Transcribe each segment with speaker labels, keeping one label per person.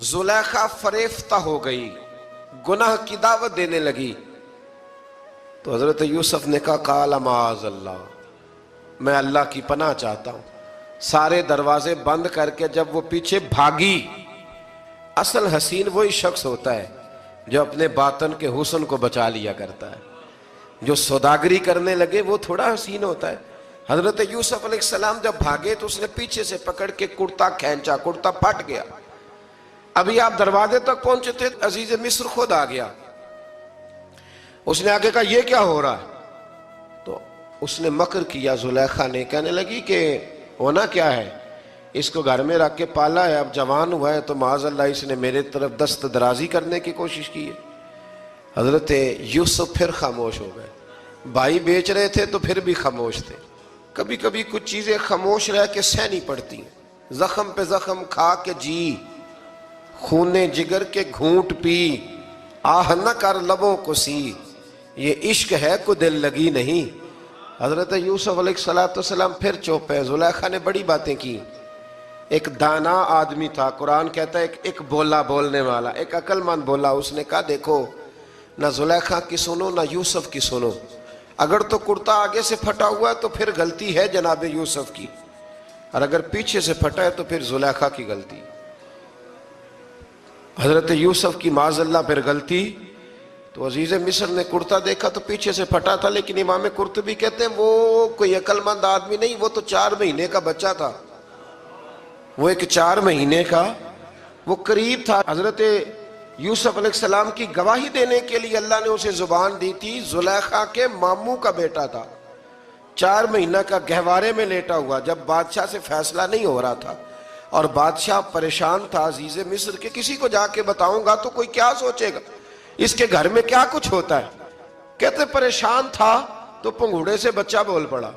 Speaker 1: زلیخا فریفتہ ہو گئی، گناہ کی دعوت دینے لگی، تو حضرت یوسف نے کہا قال معاذ اللہ، میں اللہ کی پناہ چاہتا ہوں۔ سارے دروازے بند کر کے جب وہ پیچھے بھاگی، اصل حسین وہی شخص ہوتا ہے جو اپنے باطن کے حسن کو بچا لیا کرتا ہے۔ جو سوداگری کرنے لگے وہ تھوڑا حسین ہوتا ہے۔ حضرت یوسف علیہ السلام جب بھاگے تو اس نے پیچھے سے پکڑ کے کرتا کھینچا، کرتا پھٹ گیا۔ ابھی آپ دروازے تک پہنچے تھے، عزیز مصر خود آ گیا۔ اس نے آگے کہا یہ کیا ہو رہا ہے؟ تو اس نے مکر کیا، زلیخا نے، کہنے لگی کہ ہونا کیا ہے، اس کو گھر میں رکھ کے پالا ہے، اب جوان ہوا ہے تو معاذ اللہ اس نے میرے طرف دست درازی کرنے کی کوشش کی ہے۔ حضرت یوسف پھر خاموش ہو گئے۔ بھائی بیچ رہے تھے تو پھر بھی خاموش تھے۔ کبھی کبھی کچھ چیزیں خاموش رہ کے سہنی پڑتی ہیں۔ زخم پہ زخم کھا کے جی، خون جگر کے گھونٹ پی، آہ نہ کر لبوں کو سی، یہ عشق ہے کو دل لگی نہیں۔ حضرت یوسف علیہ السلام پھر چپ ہے۔ زلیخا نے بڑی باتیں کی۔ ایک دانا آدمی تھا، قرآن کہتا ہے ایک بولا بولنے والا، ایک عقل مند بولا۔ اس نے کہا دیکھو، نہ زلیخا کی سنو نہ یوسف کی سنو، اگر تو کرتا آگے سے پھٹا ہوا ہے تو پھر غلطی ہے جناب یوسف کی، اور اگر پیچھے سے پھٹا ہے تو پھر زلیخا کی غلطی۔ حضرت یوسف کی معاذ اللہ پھر غلطی۔ تو عزیز مصر نے کرتا دیکھا تو پیچھے سے پھٹا تھا، لیکن امام قرطبی کہتے ہیں وہ کوئی عقل مند آدمی نہیں، وہ تو 4 مہینے کا بچہ تھا، وہ ایک 4 مہینے کا وہ قریب تھا۔ حضرت یوسف علیہ السلام کی گواہی دینے کے لیے اللہ نے اسے زبان دی تھی۔ زلیخا کے ماموں کا بیٹا تھا، 4 مہینہ کا گہوارے میں لیٹا ہوا، جب بادشاہ سے فیصلہ نہیں ہو رہا تھا اور بادشاہ پریشان تھا عزیز مصر کے، کسی کو جا کے بتاؤں گا تو کوئی کیا سوچے گا، اس کے گھر میں کیا کچھ ہوتا ہے۔ کہتے پریشان تھا تو پنگوڑے سے بچہ بول پڑا،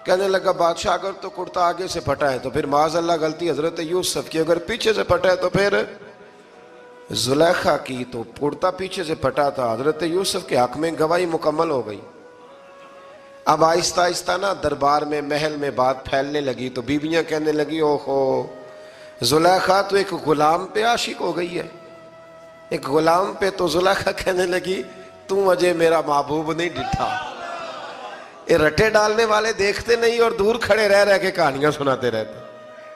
Speaker 1: کہنے لگا بادشاہ اگر تو کرتا آگے سے پھٹا ہے تو پھر معاذ اللہ غلطی حضرت یوسف کی، اگر پیچھے سے پھٹا ہے تو پھر زلیخا کی۔ تو کرتا پیچھے سے پھٹا تھا، حضرت یوسف کے حق میں گواہی مکمل ہو گئی۔ اب آہستہ آہستہ نا دربار میں محل میں بات پھیلنے لگی، تو بیویاں کہنے لگی اوہو زلیخا تو ایک غلام پہ عاشق ہو گئی ہے، ایک غلام پہ۔ تو زلیخا کہنے لگی تم اجے میرا محبوب نہیں ڈٹھا۔ یہ رٹے ڈالنے والے دیکھتے نہیں اور دور کھڑے رہ رہ کے کہانیاں سناتے رہتے۔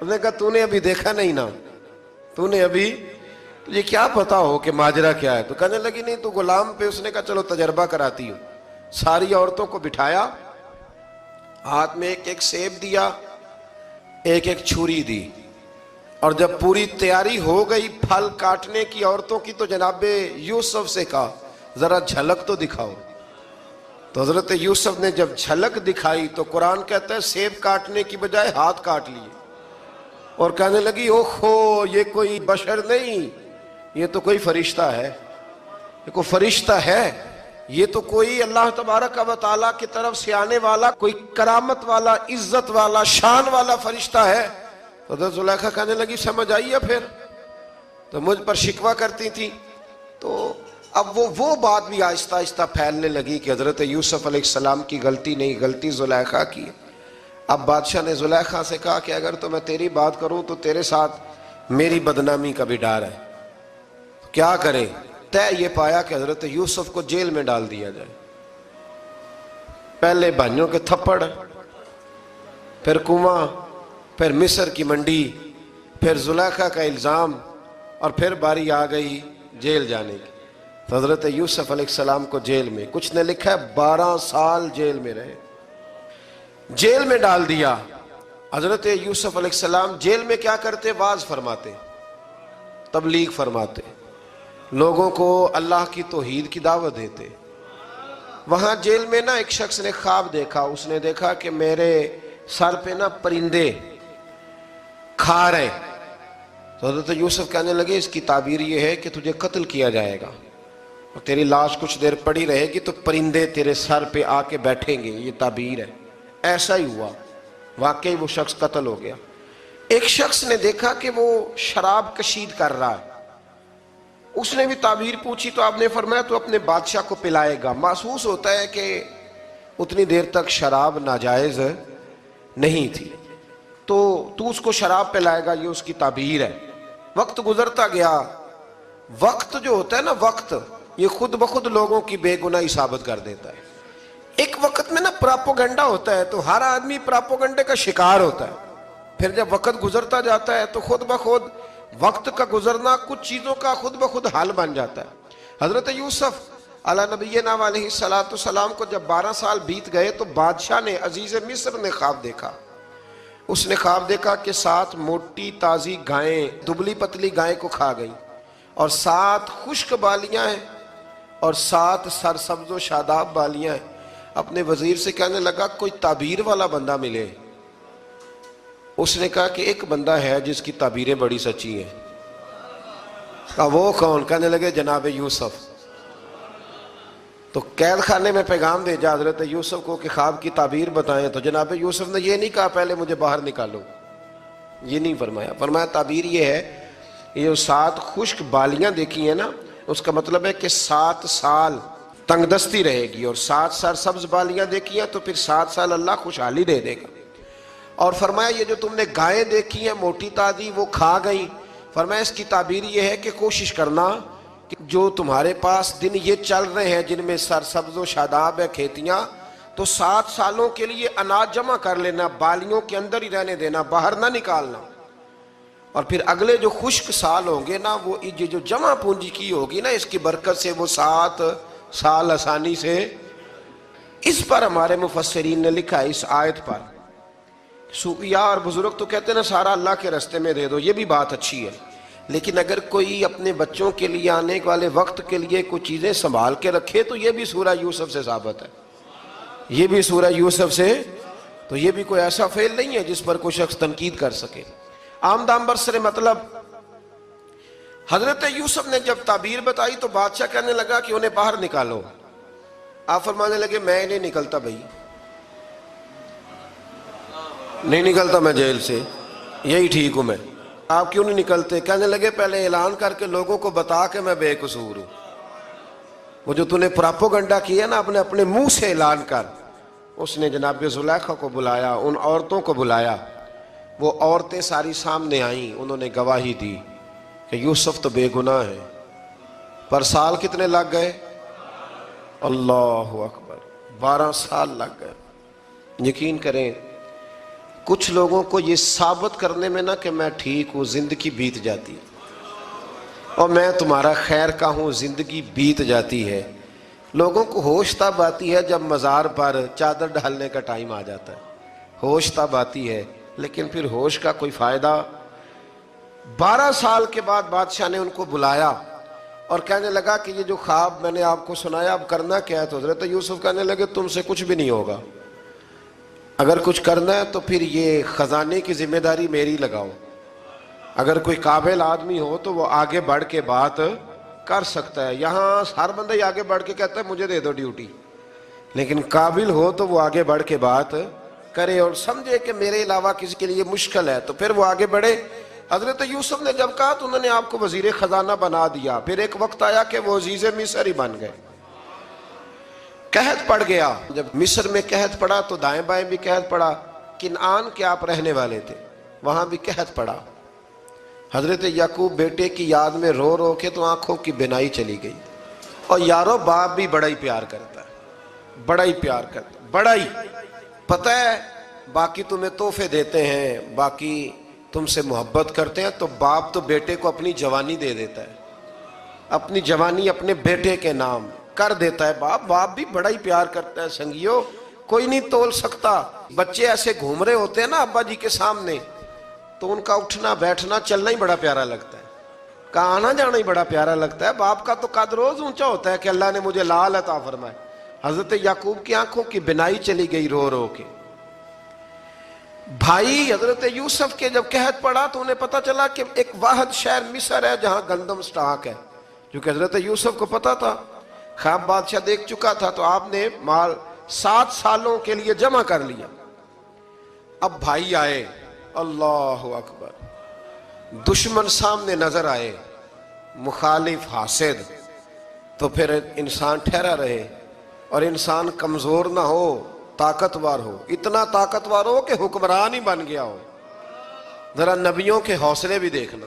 Speaker 1: اس نے کہا تو نے ابھی دیکھا نہیں نا، تو نے ابھی، تجھے کیا پتا ہو کہ ماجرا کیا ہے؟ تو کہنے لگی نہیں تو غلام پہ۔ اس نے کہا چلو تجربہ کراتی ہوں۔ ساری عورتوں کو بٹھایا، ہاتھ میں ایک ایک سیب دیا، ایک ایک چھری دی، اور جب پوری تیاری ہو گئی پھل کاٹنے کی عورتوں کی تو جناب یوسف سے کہا ذرا جھلک تو دکھاؤ۔ تو حضرت یوسف نے جب جھلک دکھائی تو قرآن کہتا ہے سیب کاٹنے کی بجائے ہاتھ کاٹ لیے، اور کہنے لگی اوہو یہ کوئی بشر نہیں، یہ تو کوئی فرشتہ ہے، یہ کوئی فرشتہ ہے، یہ تو کوئی اللہ تبارک و تعالیٰ کی طرف سے آنے والا کوئی کرامت والا، عزت والا، شان والا فرشتہ ہے۔ تو حضرت زلیخا کہنے لگی سمجھ آئی ہے پھر تو مجھ پر شکوہ کرتی تھی۔ تو اب وہ بات بھی آہستہ آہستہ پھیلنے لگی کہ حضرت یوسف علیہ السلام کی غلطی نہیں، غلطی زلیخا کی۔ اب بادشاہ نے زلیخا سے کہا کہ اگر تو میں تیری بات کروں تو تیرے ساتھ میری بدنامی کا بھی ڈر ہے، کیا کریں؟ طے یہ پایا کہ حضرت یوسف کو جیل میں ڈال دیا جائے۔ پہلے بھائیوں کے تھپڑ، پھر کنواں، پھر مصر کی منڈی، پھر زلیخا کا الزام، اور پھر باری آ گئی جیل جانے کی۔ تو حضرت یوسف علیہ السلام کو جیل میں، کچھ نے لکھا ہے 12 سال جیل میں رہے، جیل میں ڈال دیا۔ حضرت یوسف علیہ السلام جیل میں کیا کرتے؟ واعظ فرماتے، تبلیغ فرماتے، لوگوں کو اللہ کی توحید کی دعوت دیتے۔ وہاں جیل میں نا ایک شخص نے خواب دیکھا، اس نے دیکھا کہ میرے سر پہ نا پرندے کھا رہے۔ تو حضرت یوسف کہنے لگے اس کی تعبیر یہ ہے کہ تجھے قتل کیا جائے گا، اور تیری لاش کچھ دیر پڑی رہے گی تو پرندے تیرے سر پہ آ کے بیٹھیں گے، یہ تعبیر ہے۔ ایسا ہی ہوا، واقعی وہ شخص قتل ہو گیا۔ ایک شخص نے دیکھا کہ وہ شراب کشید کر رہا ہے، اس نے بھی تعبیر پوچھی تو آپ نے فرمایا تو اپنے بادشاہ کو پلائے گا۔ محسوس ہوتا ہے کہ اتنی دیر تک شراب ناجائز نہیں تھی، تو اس کو شراب پلائے گا، یہ اس کی تعبیر ہے۔ وقت گزرتا گیا. وقت جو ہوتا ہے نا، وقت یہ خود بخود لوگوں کی بے گناہی ثابت کر دیتا ہے. ایک وقت میں نا پراپوگنڈا ہوتا ہے تو ہر آدمی پراپوگنڈے کا شکار ہوتا ہے. پھر جب وقت گزرتا جاتا ہے تو خود بخود وقت کا گزرنا کچھ چیزوں کا خود بخود حال بن جاتا ہے. حضرت یوسف علیہ نبینا علیہ السلام کو جب 12 سال بیت گئے تو بادشاہ نے، عزیز مصر نے خواب دیکھا. اس نے خواب دیکھا کہ 7 موٹی تازی گائیں دبلی پتلی گائیں کو کھا گئی، اور 7 خشک بالیاں ہیں اور 7 سرسبز و شاداب بالیاں ہیں. اپنے وزیر سے کہنے لگا کوئی تعبیر والا بندہ ملے. اس نے کہا کہ ایک بندہ ہے جس کی تعبیریں بڑی سچی ہیں. کہا وہ کون؟ کہنے لگے جناب یوسف. تو قید خانے میں پیغام بھیجا حضرت یوسف کو کہ خواب کی تعبیر بتائیں. تو جناب یوسف نے یہ نہیں کہا پہلے مجھے باہر نکالو، یہ نہیں فرمایا. فرمایا تعبیر یہ ہے، یہ جو 7 خشک بالیاں دیکھی ہیں نا، اس کا مطلب ہے کہ 7 سال تنگ دستی رہے گی، اور 7 سرسبز بالیاں دیکھی ہیں تو پھر 7 سال اللہ خوشحالی دے دے گا. اور فرمایا یہ جو تم نے گائیں دیکھی ہیں موٹی تازی وہ کھا گئیں، فرمایا اس کی تعبیر یہ ہے کہ کوشش کرنا کہ جو تمہارے پاس دن یہ چل رہے ہیں جن میں سرسبز و شاداب ہے کھیتیاں، تو 7 سالوں کے لیے اناج جمع کر لینا، بالیوں کے اندر ہی رہنے دینا، باہر نہ نکالنا. اور پھر اگلے جو خشک سال ہوں گے نا، وہ یہ جو جمع پونجی کی ہوگی نا، اس کی برکت سے وہ 7 سال آسانی سے. اس پر ہمارے مفسرین نے لکھا ہے، اس آیت پر صوفیاء اور بزرگ تو کہتے ہیں نا سارا اللہ کے راستے میں دے دو، یہ بھی بات اچھی ہے، لیکن اگر کوئی اپنے بچوں کے لیے آنے والے وقت کے لیے کچھ چیزیں سنبھال کے رکھے تو یہ بھی سورہ یوسف سے ثابت ہے. یہ بھی سورہ یوسف سے، تو یہ بھی کوئی ایسا فعل نہیں ہے جس پر کوئی شخص تنقید کر سکے. عام دام برسر مطلب حضرت یوسف نے جب تعبیر بتائی تو بادشاہ کہنے لگا کہ انہیں باہر نکالو. آپ فرمانے لگے میں نہیں نکلتا بھائی، نہیں نکلتا میں جیل سے، یہی ٹھیک ہوں میں. آپ کیوں نہیں نکلتے؟ کہنے لگے پہلے اعلان کر کے لوگوں کو بتا کہ میں بے قصور ہوں. وہ جو تو نے پراپوگنڈا کیا نا اپنے منہ سے اعلان کر. اس نے جناب زلیخا کو بلایا، ان عورتوں کو بلایا، وہ عورتیں ساری سامنے آئیں، انہوں نے گواہی دی کہ یوسف تو بے گناہ ہے. پر سال کتنے لگ گئے؟ اللہ اکبر، 12 سال لگ گئے. یقین کریں کچھ لوگوں کو یہ ثابت کرنے میں نا کہ میں ٹھیک ہوں زندگی بیت جاتی، اور میں تمہارا خیر کا ہوں زندگی بیت جاتی ہے. لوگوں کو ہوش تب آتی ہے جب مزار پر چادر ڈالنے کا ٹائم آ جاتا ہے، ہوش تب آتی ہے، لیکن پھر ہوش کا کوئی فائدہ. 12 سال کے بعد بادشاہ نے ان کو بلایا اور کہنے لگا کہ یہ جو خواب میں نے آپ کو سنایا اب کرنا کیا ہے؟ تو حضرت یوسف کہنے لگے تم سے کچھ بھی نہیں ہوگا، اگر کچھ کرنا ہے تو پھر یہ خزانے کی ذمہ داری میری لگاؤ. اگر کوئی قابل آدمی ہو تو وہ آگے بڑھ کے بات کر سکتا ہے. یہاں ہر بندہ ہی آگے بڑھ کے کہتا ہے مجھے دے دو ڈیوٹی، لیکن قابل ہو تو وہ آگے بڑھ کے بات کرے اور سمجھے کہ میرے علاوہ کسی کے لیے مشکل ہے تو پھر وہ آگے بڑھے. حضرت یوسف نے جب کہا تو انہوں نے آپ کو وزیر خزانہ بنا دیا. پھر ایک وقت آیا کہ وہ عزیز مصر ہی بن گئے. قحط پڑ گیا، جب مصر میں قحط پڑا تو دائیں بائیں بھی قحط پڑا. کنعان کے آپ رہنے والے تھے، وہاں بھی قحط پڑا. حضرت یعقوب بیٹے کی یاد میں رو رو کے تو آنکھوں کی بینائی چلی گئی. اور یارو باپ بھی بڑا ہی پیار کرتا ہے، بڑا ہی پیار کرتا ہے، بڑا ہی. پتہ ہے باقی تمہیں تحفے دیتے ہیں، باقی تم سے محبت کرتے ہیں، تو باپ تو بیٹے کو اپنی جوانی دے دیتا ہے، اپنی جوانی اپنے بیٹے کے نام کر دیتا ہے. باپ بھی بڑا ہی پیار کرتا ہے. سنگیو کوئی نہیں تول سکتا. بچے ایسے گھوم رہے ہوتے ہیں نا ابا جی کے سامنے تو ان کا اٹھنا بیٹھنا چلنا ہی بڑا پیارا لگتا ہے، کہاں آنا جانا ہی بڑا پیارا لگتا ہے. باپ کا تو قد روز اونچا ہوتا ہے کہ اللہ نے مجھے لال عطا فرمائے. حضرت یعقوب کی آنکھوں کی بینائی چلی گئی رو رو کے. بھائی حضرت یوسف کے جب قحط پڑا تو انہیں پتا چلا کہ ایک واحد شہر مصر ہے جہاں گندم سٹاک ہے، کیونکہ حضرت یوسف کو پتا تھا، خواب بادشاہ دیکھ چکا تھا. تو آپ نے مال 7 سالوں کے لیے جمع کر لیا. اب بھائی آئے، اللہ اکبر، دشمن سامنے نظر آئے، مخالف حاسد، تو پھر انسان ٹھہرا رہے اور انسان کمزور نہ ہو، طاقتور ہو. اتنا طاقتور ہو کہ حکمران ہی بن گیا ہو. ذرا نبیوں کے حوصلے بھی دیکھنا.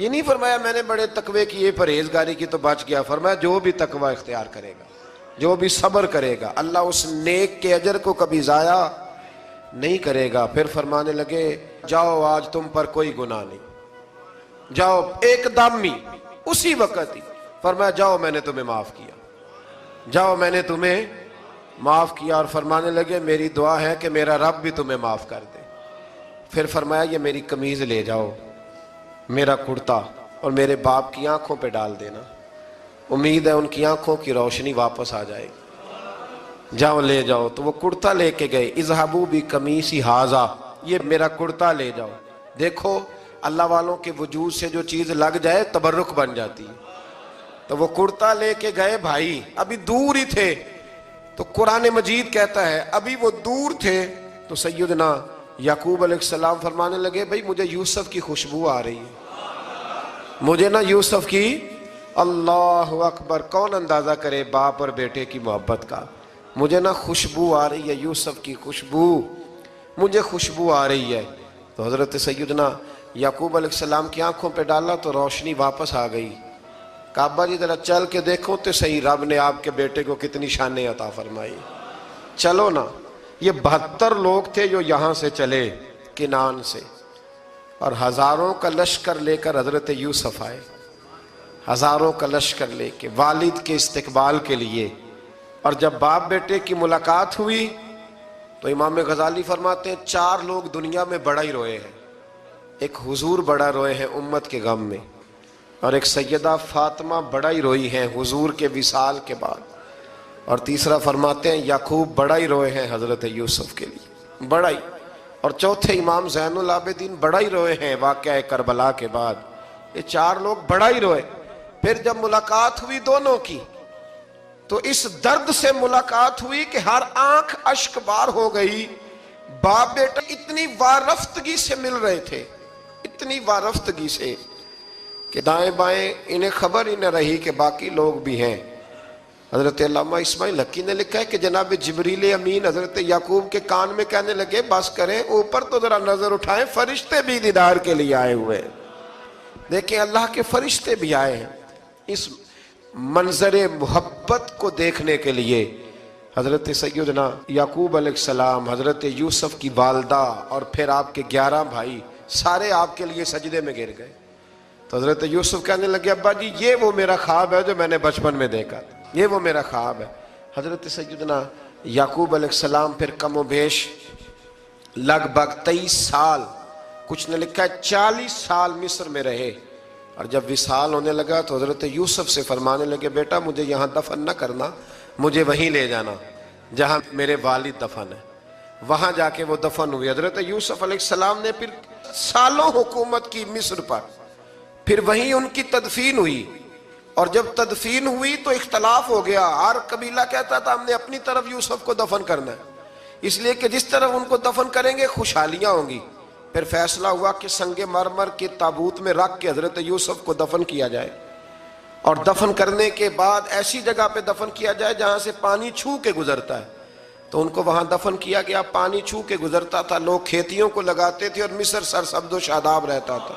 Speaker 1: یہ نہیں فرمایا میں نے بڑے تقوی کی پرہیزگاری کی تو بچ گیا، فرمایا جو بھی تقوی اختیار کرے گا، جو بھی صبر کرے گا، اللہ اس نیک کے اجر کو کبھی ضائع نہیں کرے گا۔ پھر فرمانے لگے جاؤ آج تم پر کوئی گناہ نہیں، جاؤ ایک دم ہی اسی وقت ہی فرمایا جاؤ میں نے تمہیں معاف کیا، جاؤ میں نے تمہیں معاف کیا۔ اور فرمانے لگے میری دعا ہے کہ میرا رب بھی تمہیں معاف کر دے۔ پھر فرمایا یہ میری قمیض لے جاؤ، میرا کرتا، اور میرے باپ کی آنکھوں پہ ڈال دینا، امید ہے ان کی آنکھوں کی روشنی واپس آ جائے گی، جاؤ لے جاؤ۔ تو وہ کرتا لے کے گئے، اذهبوا بقمیصی ھذا، یہ میرا کرتا لے جاؤ۔ دیکھو اللہ والوں کے وجود سے جو چیز لگ جائے تبرک بن جاتی ہے۔ تو وہ کرتا لے کے گئے بھائی، ابھی دور ہی تھے، تو قرآن مجید کہتا ہے ابھی وہ دور تھے تو سیدنا یعقوب علیہ السلام فرمانے لگے بھئی مجھے یوسف کی خوشبو آ رہی ہے، مجھے نا یوسف کی، اللہ اکبر، کون اندازہ کرے باپ اور بیٹے کی محبت کا، مجھے نا خوشبو آ رہی ہے، یوسف کی خوشبو، مجھے خوشبو آ رہی ہے۔ تو حضرت سیدنا یعقوب علیہ السلام کی آنکھوں پہ ڈالا تو روشنی واپس آ گئی۔ کعبہ جی ذرا چل کے دیکھو تو صحیح رب نے آپ کے بیٹے کو کتنی شانیں عطا فرمائی۔ چلو نا، یہ 72 لوگ تھے جو یہاں سے چلے کنان سے، اور ہزاروں کا لشکر لے کر حضرت یوسف آئے، ہزاروں کا لشکر لے کے والد کے استقبال کے لیے۔ اور جب باپ بیٹے کی ملاقات ہوئی تو امام غزالی فرماتے ہیں 4 لوگ دنیا میں بڑا ہی روئے ہیں، ایک حضور بڑا روئے ہیں امت کے غم میں، اور ایک سیدہ فاطمہ بڑا ہی روئی ہیں حضور کے وصال کے بعد، اور تیسرا فرماتے ہیں یعقوب بڑا ہی روئے ہیں حضرت یوسف کے لیے، بڑا ہی، اور چوتھے امام زین العابدین بڑا ہی روئے ہیں واقعہ کربلا کے بعد۔ یہ 4 لوگ بڑا ہی روئے۔ پھر جب ملاقات ہوئی دونوں کی تو اس درد سے ملاقات ہوئی کہ ہر آنکھ اشک بار ہو گئی۔ باپ بیٹا اتنی وارفتگی سے مل رہے تھے، اتنی وارفتگی سے کہ دائیں بائیں انہیں خبر ہی نہ رہی کہ باقی لوگ بھی ہیں۔ حضرت علامہ اسماعیل حقی نے لکھا ہے کہ جناب جبریل امین حضرت یعقوب کے کان میں کہنے لگے بس کریں، اوپر تو ذرا نظر اٹھائیں، فرشتے بھی دیدار کے لیے آئے ہوئے ہیں۔ دیکھیں اللہ کے فرشتے بھی آئے ہیں اس منظر محبت کو دیکھنے کے لیے۔ حضرت سیدنا یعقوب علیہ السلام، حضرت یوسف کی والدہ، اور پھر آپ کے 11 بھائی سارے آپ کے لیے سجدے میں گر گئے۔ تو حضرت یوسف کہنے لگے ابا جی یہ وہ میرا خواب ہے جو میں نے بچپن میں دیکھا تھا، یہ وہ میرا خواب ہے۔ حضرت سیدنا یعقوب علیہ السلام پھر کم و بیش لگ بھگ 23 سال، کچھ نے لکھا ہے 40 سال مصر میں رہے، اور جب وصال ہونے لگا تو حضرت یوسف سے فرمانے لگے بیٹا مجھے یہاں دفن نہ کرنا، مجھے وہیں لے جانا جہاں میرے والد دفن ہے۔ وہاں جا کے وہ دفن ہوئے۔ حضرت یوسف علیہ السلام نے پھر سالوں حکومت کی مصر پر، پھر وہیں ان کی تدفین ہوئی، اور جب تدفین ہوئی تو اختلاف ہو گیا، ہر قبیلہ کہتا تھا ہم نے اپنی طرف یوسف کو دفن کرنا ہے، اس لیے کہ جس طرف ان کو دفن کریں گے خوشحالیاں ہوں گی۔ پھر فیصلہ ہوا کہ سنگ مرمر کے تابوت میں رکھ کے حضرت یوسف کو دفن کیا جائے، اور دفن کرنے کے بعد ایسی جگہ پہ دفن کیا جائے جہاں سے پانی چھو کے گزرتا ہے۔ تو ان کو وہاں دفن کیا گیا، پانی چھو کے گزرتا تھا، لوگ کھیتیوں کو لگاتے تھے اور مصر سرسبز و شاداب رہتا تھا۔